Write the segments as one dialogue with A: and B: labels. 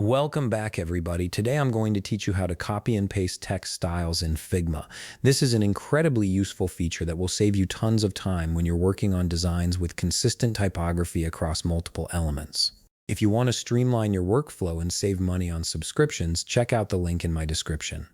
A: Welcome back, everybody. Today I'm going to teach you how to copy and paste text styles in Figma. This is an incredibly useful feature that will save you tons of time when you're working on designs with consistent typography across multiple elements. If you want to streamline your workflow and save money on subscriptions, check out the link in my description.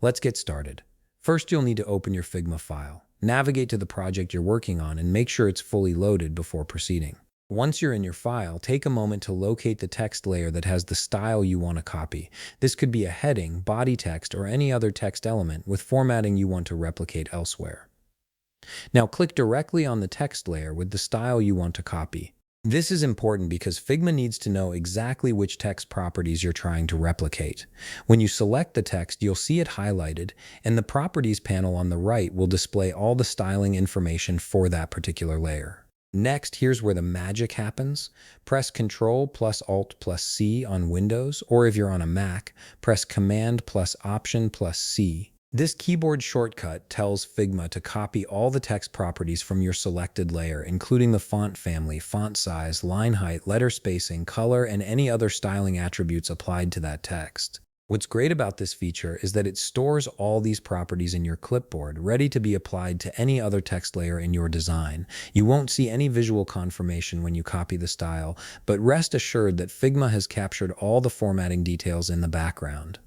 A: Let's get started. First, you'll need to open your Figma file. Navigate to the project you're working on and make sure it's fully loaded before proceeding. Once you're in your file, take a moment to locate the text layer that has the style you want to copy. This could be a heading, body text, or any other text element with formatting you want to replicate elsewhere. Now click directly on the text layer with the style you want to copy. This is important because Figma needs to know exactly which text properties you're trying to replicate. When you select the text, you'll see it highlighted, and the Properties panel on the right will display all the styling information for that particular layer. Next, here's where the magic happens. Press Ctrl plus Alt plus C on Windows, or if you're on a Mac, press Command plus Option plus C. This keyboard shortcut tells Figma to copy all the text properties from your selected layer, including the font family, font size, line height, letter spacing, color, and any other styling attributes applied to that text. What's great about this feature is that it stores all these properties in your clipboard, ready to be applied to any other text layer in your design. You won't see any visual confirmation when you copy the style, but rest assured that Figma has captured all the formatting details in the background.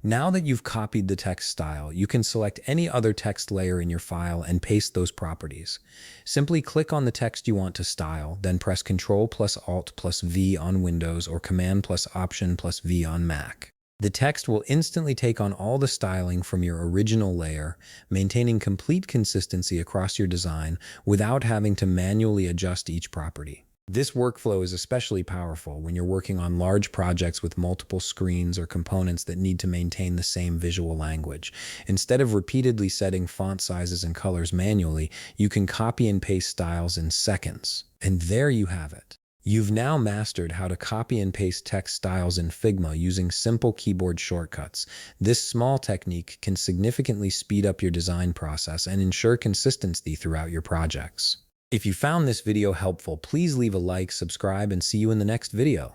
A: Now that you've copied the text style, you can select any other text layer in your file and paste those properties. Simply click on the text you want to style, then press Ctrl plus Alt plus V on Windows or Command plus Option plus V on Mac. The text will instantly take on all the styling from your original layer, maintaining complete consistency across your design without having to manually adjust each property. This workflow is especially powerful when you're working on large projects with multiple screens or components that need to maintain the same visual language. Instead of repeatedly setting font sizes and colors manually, you can copy and paste styles in seconds. And there you have it. You've now mastered how to copy and paste text styles in Figma using simple keyboard shortcuts. This small technique can significantly speed up your design process and ensure consistency throughout your projects. If you found this video helpful, please leave a like, subscribe, and see you in the next video.